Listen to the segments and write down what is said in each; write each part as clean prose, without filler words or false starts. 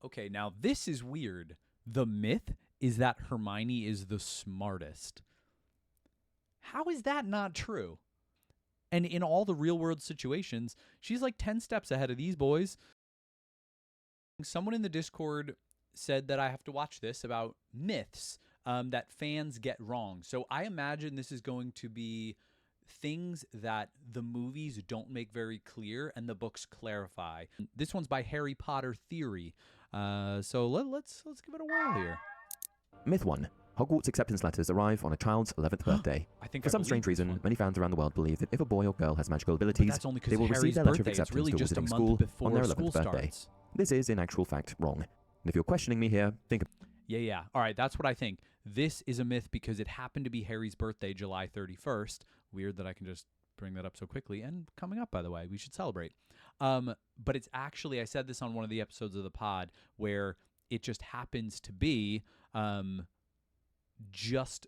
Okay, now this is weird. The myth is that Hermione is the smartest. How is that not true? And in all the real world situations, she's like 10 steps ahead of these boys. Someone in the Discord said that I have to watch this about myths that fans get wrong. So I imagine this is going to be things that the movies don't make very clear and the books clarify. This one's by Harry Potter Theory. So let's give it a whirl here. Myth 1. Hogwarts acceptance letters arrive on a child's 11th birthday. For some strange reason, many fans around the world believe that if a boy or girl has magical abilities, they will receive their letter of acceptance to visiting school on their 11th birthday. This is, in actual fact, wrong. And if you're questioning me here, think... Yeah. All right, that's what I think. This is a myth because it happened to be Harry's birthday, July 31st. Weird that I can just bring that up so quickly. And coming up, by the way, we should celebrate. But it's actually, I said this on one of the episodes of the pod, where it just happens to be just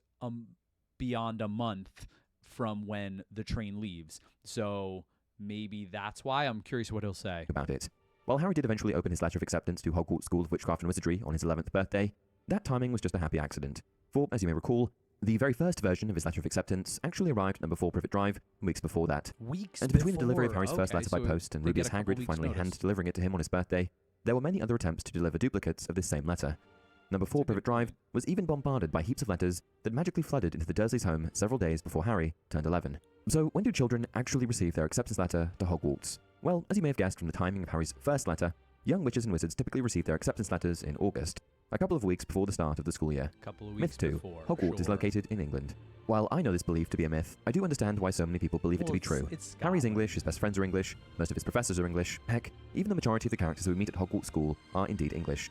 beyond a month from when the train leaves. So maybe that's why. I'm curious what he'll say about it. While Harry did eventually open his letter of acceptance to Hogwarts School of Witchcraft and Wizardry on his 11th birthday, that timing was just a happy accident. For, as you may recall, the very first version of his letter of acceptance actually arrived at number 4 Privet Drive weeks before that. And between the delivery of Harry's first letter by post and Rubeus Hagrid finally hand-delivering it to him on his birthday, there were many other attempts to deliver duplicates of this same letter. Number 4 Privet Drive was even bombarded by heaps of letters that magically flooded into the Dursleys' home several days before Harry turned 11. So when do children actually receive their acceptance letter to Hogwarts? Well, as you may have guessed from the timing of Harry's first letter, young witches and wizards typically receive their acceptance letters in August, a couple of weeks before the start of the school year. Myth 2. Hogwarts is located in England. While I know this belief to be a myth, I do understand why so many people believe it to be true. Harry's English, his best friends are English, most of his professors are English, heck, even the majority of the characters who we meet at Hogwarts School are indeed English.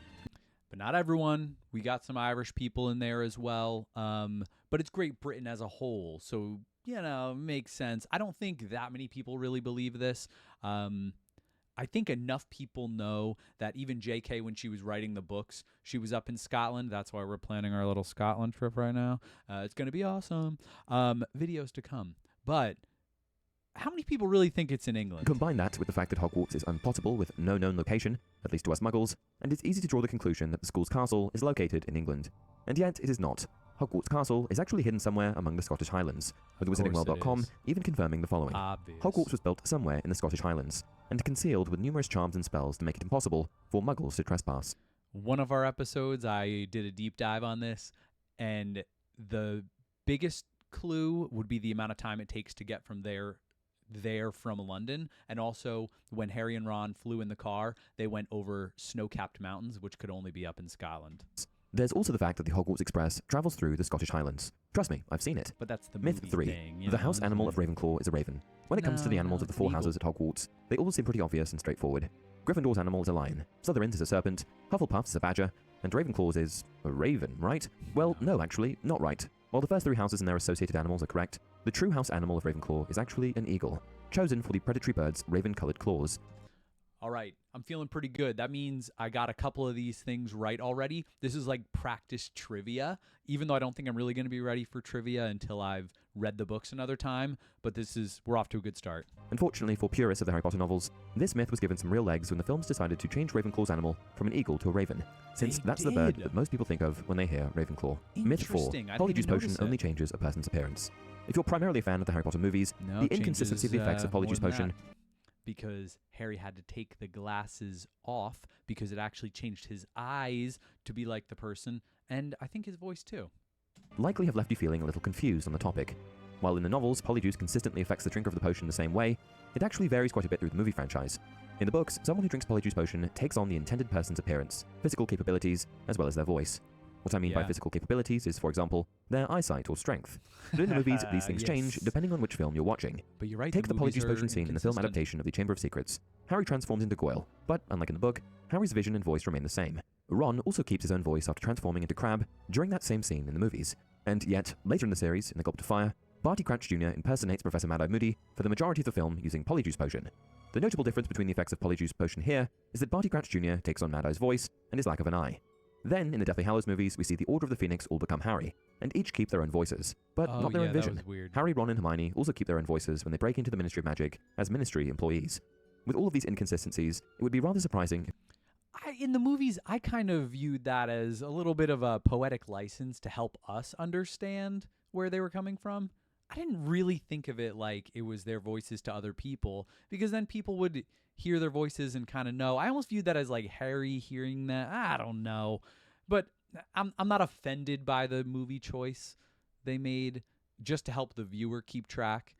But not everyone. We got some Irish people in there as well. But it's Great Britain as a whole, so, makes sense. I don't think that many people really believe this. I think enough people know that even JK, when she was writing the books, she was up in Scotland. That's why we're planning our little Scotland trip right now. It's going to be awesome. Videos to come. But how many people really think it's in England? Combine that with the fact that Hogwarts is unpotable with no known location, at least to us muggles, and it's easy to draw the conclusion that the school's castle is located in England. And yet, it is not. Hogwarts Castle is actually hidden somewhere among the Scottish Highlands, with WizardingWorld.com even confirming the following. Hogwarts was built somewhere in the Scottish Highlands, and concealed with numerous charms and spells to make it impossible for muggles to trespass. One of our episodes, I did a deep dive on this, and the biggest clue would be the amount of time it takes to get from there from London, and also when Harry and Ron flew in the car, they went over snow-capped mountains, which could only be up in Scotland. There's also the fact that the Hogwarts Express travels through the Scottish Highlands. Trust me, I've seen it. But that's the Myth 3. The house animal of Ravenclaw is a raven. When it comes to the animals of the 4 houses at Hogwarts, they all seem pretty obvious and straightforward. Gryffindor's animal is a lion, Slytherin's is a serpent, Hufflepuff's is a badger, and Ravenclaw's is a raven, right? Well, no, actually, not right. While the first 3 houses and their associated animals are correct, the true house animal of Ravenclaw is actually an eagle, chosen for the predatory bird's raven-colored claws. All right, I'm feeling pretty good. That means I got a couple of these things right already. This is like practice trivia, even though I don't think I'm really going to be ready for trivia until I've read the books another time, but we're off to a good start. Unfortunately for purists of the Harry Potter novels, this myth was given some real legs when the films decided to change Ravenclaw's animal from an eagle to a raven, since that's the bird that most people think of when they hear Ravenclaw. Myth 4. Polyjuice Potion only changes a person's appearance. If you're primarily a fan of the Harry Potter movies, the inconsistency of the effects of Polyjuice Potion... Because Harry had to take the glasses off because it actually changed his eyes to be like the person, and I think his voice too. Likely have left you feeling a little confused on the topic. While in the novels, Polyjuice consistently affects the drinker of the potion the same way, it actually varies quite a bit through the movie franchise. In the books, someone who drinks Polyjuice Potion takes on the intended person's appearance, physical capabilities, as well as their voice. What I mean by physical capabilities is, for example, their eyesight or strength. But in the movies, these things change depending on which film you're watching. But you're right. Take the Polyjuice Potion scene in the film adaptation of The Chamber of Secrets. Harry transforms into Goyle, but unlike in the book, Harry's vision and voice remain the same. Ron also keeps his own voice after transforming into Crabbe during that same scene in the movies. And yet, later in the series, in The Goblet of Fire, Barty Crouch Jr. impersonates Professor Mad-Eye Moody for the majority of the film using Polyjuice Potion. The notable difference between the effects of Polyjuice Potion here is that Barty Crouch Jr. takes on Mad-Eye's voice and his lack of an eye. Then, in the Deathly Hallows movies, we see the Order of the Phoenix all become Harry, and each keep their own voices, but not their own vision. Harry, Ron, and Hermione also keep their own voices when they break into the Ministry of Magic as Ministry employees. With all of these inconsistencies, it would be rather surprising. In the movies, I kind of viewed that as a little bit of a poetic license to help us understand where they were coming from. I didn't really think of it like it was their voices to other people, because then people would hear their voices and kind of know. I almost viewed that as like Harry hearing that. I don't know. But I'm not offended by the movie choice they made just to help the viewer keep track,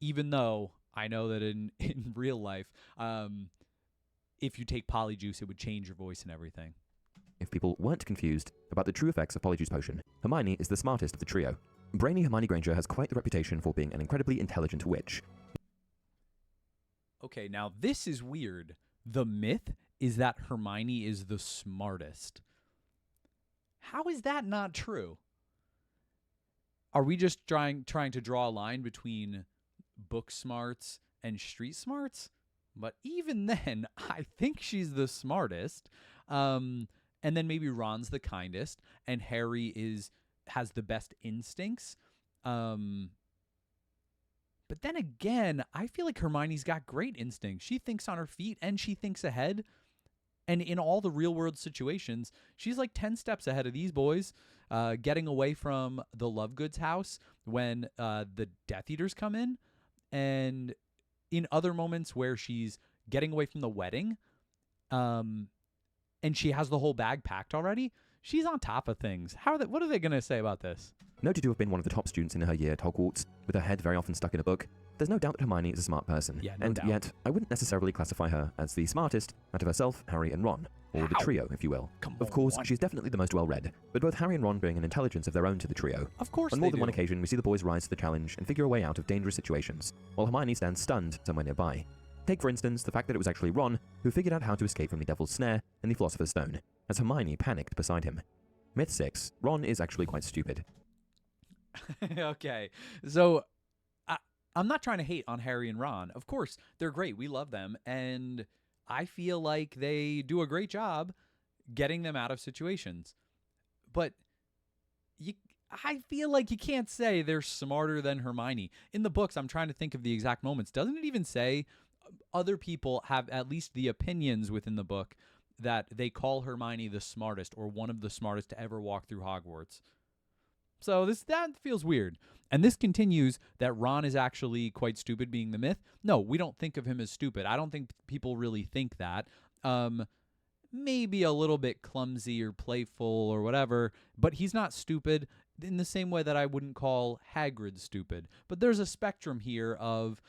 even though I know that in real life, if you take Polyjuice, it would change your voice and everything. If people weren't confused about the true effects of Polyjuice Potion, Hermione is the smartest of the trio. Brainy Hermione Granger has quite the reputation for being an incredibly intelligent witch. Okay, now this is weird. The myth is that Hermione is the smartest. How is that not true? Are we just trying to draw a line between book smarts and street smarts? But even then, I think she's the smartest. And then maybe Ron's the kindest, and Harry has the best instincts. But then again, I feel like Hermione's got great instincts. She thinks on her feet and she thinks ahead. And in all the real world situations, she's like 10 steps ahead of these boys, getting away from the Lovegoods house when the Death Eaters come in. And in other moments where she's getting away from the wedding, and she has the whole bag packed already, she's on top of things. What are they going to say about this? Noted to have been one of the top students in her year at Hogwarts, with her head very often stuck in a book, there's no doubt that Hermione is a smart person. Yeah, no doubt. Yet, I wouldn't necessarily classify her as the smartest out of herself, Harry, and Ron, or the trio, if you will. Of course, she's definitely the most well-read, but both Harry and Ron bring an intelligence of their own to the trio. Of course On more than one occasion, we see the boys rise to the challenge and figure a way out of dangerous situations, while Hermione stands stunned somewhere nearby. Take, for instance, the fact that it was actually Ron who figured out how to escape from the Devil's Snare and the Philosopher's Stone, as Hermione panicked beside him. Myth 6. Ron is actually quite stupid. Okay, so I'm not trying to hate on Harry and Ron. Of course, they're great. We love them, and I feel like they do a great job getting them out of situations. But I feel like you can't say they're smarter than Hermione. In the books, I'm trying to think of the exact moments. Doesn't it even say other people have at least the opinions within the book that they call Hermione the smartest or one of the smartest to ever walk through Hogwarts? So that feels weird. And this continues that Ron is actually quite stupid, being the myth. No, we don't think of him as stupid. I don't think people really think that. Maybe a little bit clumsy or playful or whatever, but he's not stupid in the same way that I wouldn't call Hagrid stupid. But there's a spectrum here of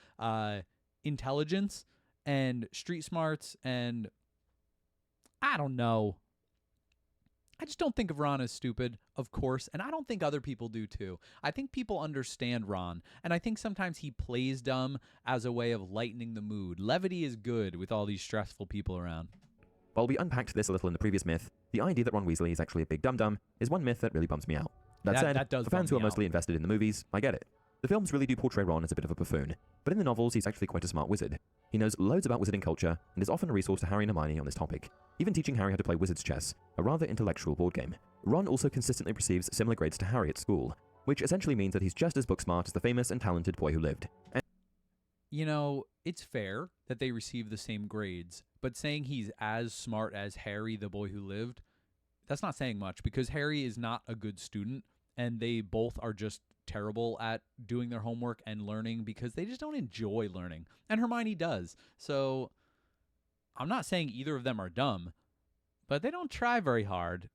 intelligence and street smarts, and I don't know. I just don't think of Ron as stupid, of course, and I don't think other people do too. I think people understand Ron, and I think sometimes he plays dumb as a way of lightening the mood. Levity is good with all these stressful people around. While we unpacked this a little in the previous myth, the idea that Ron Weasley is actually a big dum-dum is one myth that really bums me out. That said, for fans who are mostly invested in the movies, I get it. The films really do portray Ron as a bit of a buffoon, but in the novels he's actually quite a smart wizard. He knows loads about wizarding culture, and is often a resource to Harry and Hermione on this topic, even teaching Harry how to play wizard's chess, a rather intellectual board game. Ron also consistently receives similar grades to Harry at school, which essentially means that he's just as book smart as the famous and talented boy who lived. You know, it's fair that they receive the same grades, but saying he's as smart as Harry, the boy who lived, that's not saying much, because Harry is not a good student, and they both are just terrible at doing their homework and learning because they just don't enjoy learning. And Hermione does. So I'm not saying either of them are dumb, but they don't try very hard.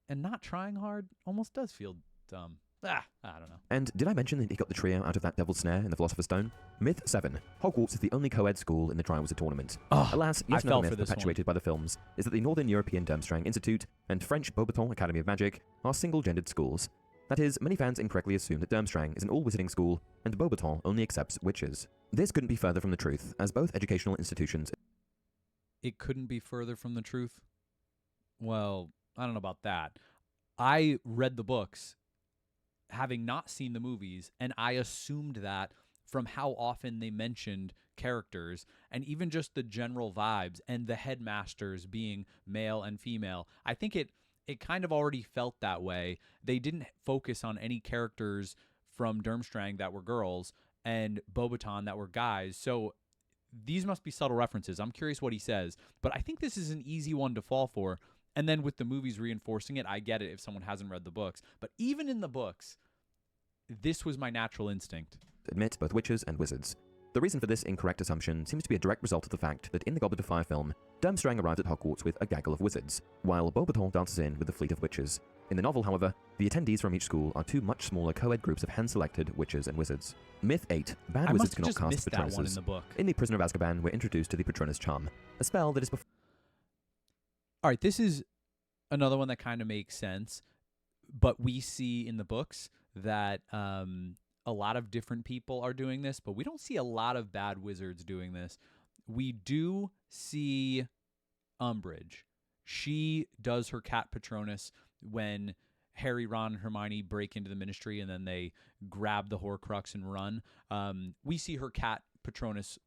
And not trying hard almost does feel dumb. I don't know. And did I mention that he got the trio out of that Devil's Snare in the Philosopher's Stone? Myth 7. Hogwarts is the only co-ed school in the Triwizard Tournament. Alas, yet another myth perpetuated by the films is that the Northern European Durmstrang Institute and French Beauxbatons Academy of Magic are single-gendered schools. That is, many fans incorrectly assume that Durmstrang is an all-wizarding school and Beauxbaton only accepts witches. This couldn't be further from the truth, as both educational institutions... It couldn't be further from the truth? Well, I don't know about that. I read the books, having not seen the movies, and I assumed that from how often they mentioned characters and even just the general vibes and the headmasters being male and female. I think it kind of already felt that way. They didn't focus on any characters from Durmstrang that were girls and Beauxbaton that were guys. So these must be subtle references. I'm curious what he says, but I think this is an easy one to fall for. And then with the movies reinforcing it, I get it if someone hasn't read the books. But even in the books, this was my natural instinct. Admit both witches and wizards. The reason for this incorrect assumption seems to be a direct result of the fact that in the Goblet of Fire film, Durmstrang arrived at Hogwarts with a gaggle of wizards, while Beauxbaton dances in with the fleet of witches. In the novel, however, the attendees from each school are two much smaller co-ed groups of hand-selected witches and wizards. Myth 8. Bad I wizards must have cannot just cast missed that one in Patronuses. the book. In The Prisoner of Azkaban, we're introduced to the Patronus Charm, a spell that is All right, this is another one that kind of makes sense, but we see in the books that a lot of different people are doing this, but we don't see a lot of bad wizards doing this. We do see Umbridge. She does her cat Patronus when Harry, Ron, and Hermione break into the Ministry and then they grab the Horcrux and run. We see her cat Patronus,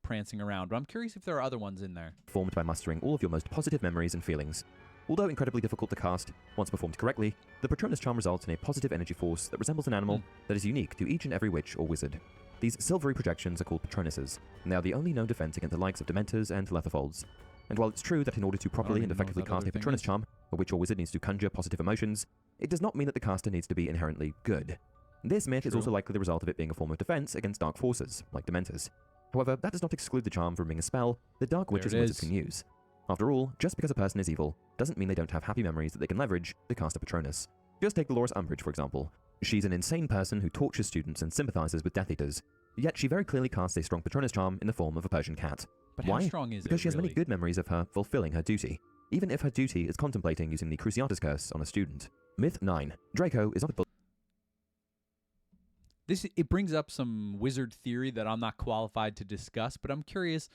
prancing around, but I'm curious if there are other ones in there. formed by mustering all of your most positive memories and feelings. Although incredibly difficult to cast, once performed correctly, the Patronus Charm results in a positive energy force that resembles an animal that is unique to each and every witch or wizard. These silvery projections are called Patronuses, and they are the only known defense against the likes of Dementors and Letterfolds. And while it's true that in order to properly and even know what effectively that cast other a thing Patronus is. Charm, a witch or wizard needs to conjure positive emotions, it does not mean that the caster needs to be inherently good. This myth is True. also likely the result of it being a form of defense against dark forces, like Dementors. However, that does not exclude the charm from being a spell that dark witches it and wizards is. can use. After all, just because a person is evil doesn't mean they don't have happy memories that they can leverage to cast a Patronus. Just take Dolores Umbridge, for example. She's an insane person who tortures students and sympathizes with Death Eaters, yet she very clearly casts a strong Patronus charm in the form of a Persian cat. But Why? how strong is Because it, she has many really? good memories of her fulfilling her duty, even if her duty is contemplating using the Cruciatus Curse on a student. Myth 9. Draco is not a bully. It brings up some wizard theory that I'm not qualified to discuss, but I'm curious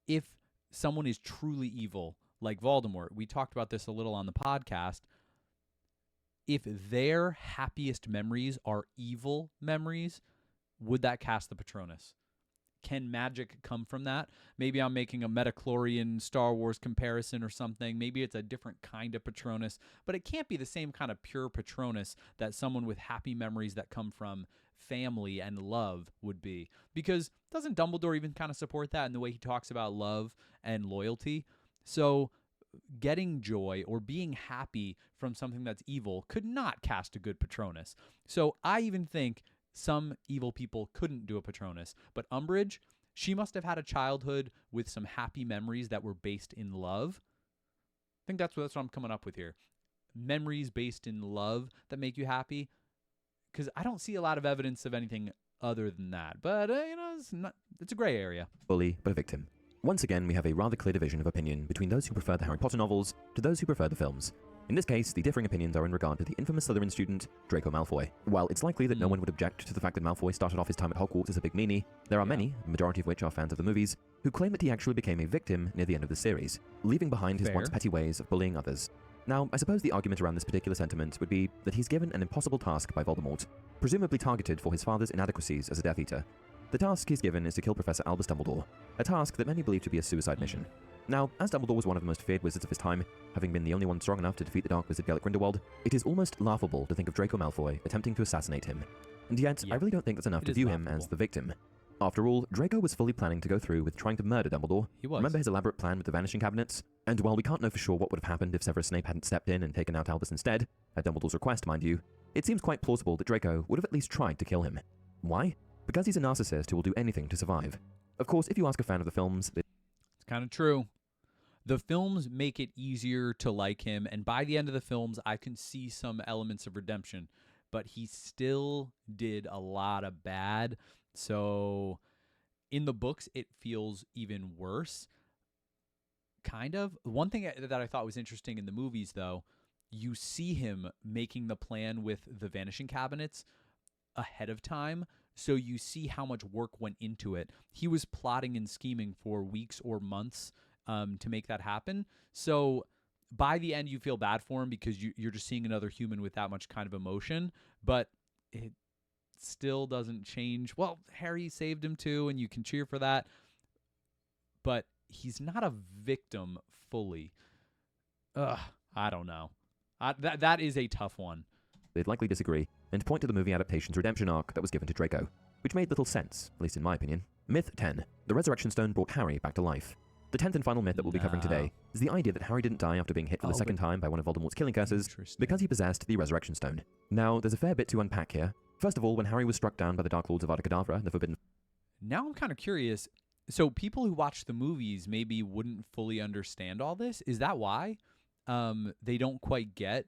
if someone is truly evil, like Voldemort. We talked about this a little on the podcast. If their happiest memories are evil memories, would that cast the Patronus? Can magic come from that? Maybe I'm making a Metachlorian Star Wars comparison or something. Maybe it's a different kind of Patronus, but it can't be the same kind of pure Patronus that someone with happy memories that come from family and love would be. Because doesn't Dumbledore even kind of support that in the way he talks about love and loyalty? So getting joy or being happy from something that's evil could not cast a good Patronus. So I even think some evil people couldn't do a Patronus. But Umbridge, she must have had a childhood with some happy memories that were based in love. I think that's what I'm coming up with here. Memories based in love that make you happy. Because I don't see a lot of evidence of anything other than that. But, it's a gray area. Bully, but a victim. Once again, we have a rather clear division of opinion between those who prefer the Harry Potter novels to those who prefer the films. In this case, the differing opinions are in regard to the infamous Slytherin student, Draco Malfoy. While it's likely that no one would object to the fact that Malfoy started off his time at Hogwarts as a big meanie, there are many, the majority of which are fans of the movies, who claim that he actually became a victim near the end of the series, leaving behind his Fair. once petty ways of bullying others. Now, I suppose the argument around this particular sentiment would be that he's given an impossible task by Voldemort, presumably targeted for his father's inadequacies as a Death Eater. The task he's given is to kill Professor Albus Dumbledore, a task that many believe to be a suicide mission. Now, as Dumbledore was one of the most feared wizards of his time, having been the only one strong enough to defeat the Dark Wizard Gellert Grindelwald, it is almost laughable to think of Draco Malfoy attempting to assassinate him. And yet, I really don't think that's enough It to is view him as laughable. the victim. After all, Draco was fully planning to go through with trying to murder Dumbledore. He was. Remember his elaborate plan with the Vanishing Cabinets? And while we can't know for sure what would have happened if Severus Snape hadn't stepped in and taken out Albus instead, at Dumbledore's request, mind you, it seems quite plausible that Draco would have at least tried to kill him. Why? Because he's a narcissist who will do anything to survive. Of course, if you ask a fan of the films, It's kind of true. The films make it easier to like him, and by the end of the films, I can see some elements of redemption, but he still did a lot of bad. So in the books, it feels even worse. Kind of. One thing that I thought was interesting in the movies, though, you see him making the plan with the Vanishing Cabinets ahead of time. So you see how much work went into it. He was plotting and scheming for weeks or months to make that happen. So by the end, you feel bad for him because you're just seeing another human with that much kind of emotion. But it still doesn't change. Well, Harry saved him too, and you can cheer for that. But he's not a victim fully. I don't know. That is a tough one. they'd likely disagree and point to the movie adaptation's redemption arc that was given to Draco, which made little sense, at least in my opinion. Myth 10. The Resurrection Stone brought Harry back to life. The 10th and final myth that we'll be covering today is the idea that Harry didn't die after being hit for the second time by one of Voldemort's killing curses because he possessed the Resurrection Stone. Now, there's a fair bit to unpack here. First of all, when Harry was struck down by the Dark Lords of Avada Kedavra, the Forbidden... Now I'm kind of curious. So people who watch the movies maybe wouldn't fully understand all this. Is that why they don't quite get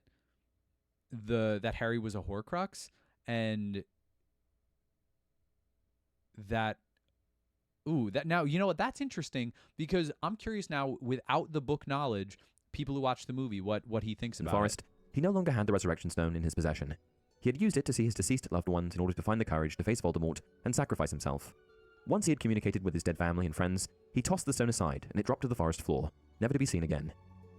that Harry was a Horcrux and that now, you know what, that's interesting because I'm curious now, without the book knowledge, people who watch the movie, what he thinks about Forest, he no longer had the Resurrection Stone in his possession. He had used it to see his deceased loved ones in order to find the courage to face Voldemort and sacrifice himself. Once he had communicated with his dead family and friends, he tossed the stone aside and it dropped to the forest floor, never to be seen again.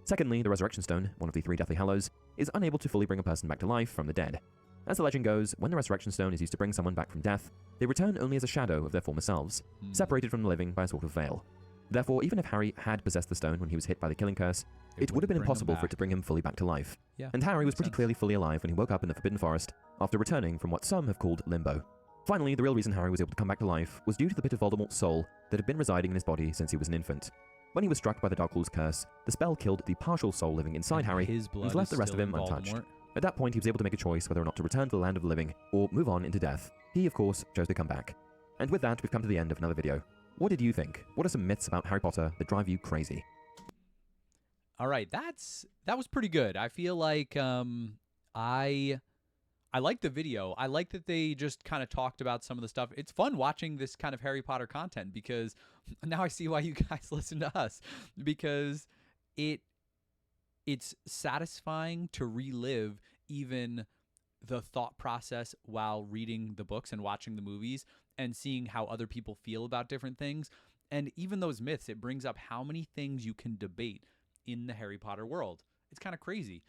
Secondly, the Resurrection Stone, one of the 3 Deathly Hallows, is unable to fully bring a person back to life from the dead. As the legend goes, when the Resurrection Stone is used to bring someone back from death, they return only as a shadow of their former selves, separated from the living by a sort of veil. Therefore, even if Harry had possessed the stone when he was hit by the killing curse, it would have been impossible for it to bring him fully back to life. Yeah, and Harry was pretty clearly fully alive when he woke up in the Forbidden Forest after returning from what some have called limbo. Finally, the real reason Harry was able to come back to life was due to the bit of Voldemort's soul that had been residing in his body since he was an infant. When he was struck by the Dark Lord's curse, the spell killed the partial soul living inside Harry and left the rest of him untouched. At that point, he was able to make a choice whether or not to return to the land of the living or move on into death. He, of course, chose to come back. And with that, we've come to the end of another video. What did you think? What are some myths about Harry Potter that drive you crazy? All right, that was pretty good. I feel like I like the video. I like that they just kind of talked about some of the stuff. It's fun watching this kind of Harry Potter content because now I see why you guys listen to us, because it's satisfying to relive even the thought process while reading the books and watching the movies and seeing how other people feel about different things. And even those myths, it brings up how many things you can debate in the Harry Potter world. It's kind of crazy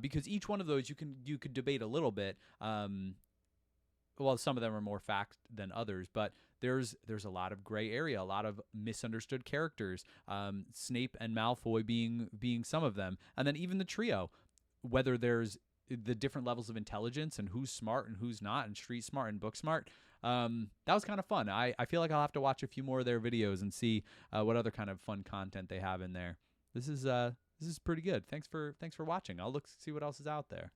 because each one of those you could debate a little bit. Well, some of them are more fact than others, but there's a lot of gray area, a lot of misunderstood characters. Snape and Malfoy being some of them, and then even the trio, whether there's the different levels of intelligence and who's smart and who's not, and street smart and book smart. That was kind of fun. I feel like I'll have to watch a few more of their videos and see what other kind of fun content they have in there. This is pretty good. Thanks for watching. I'll see what else is out there.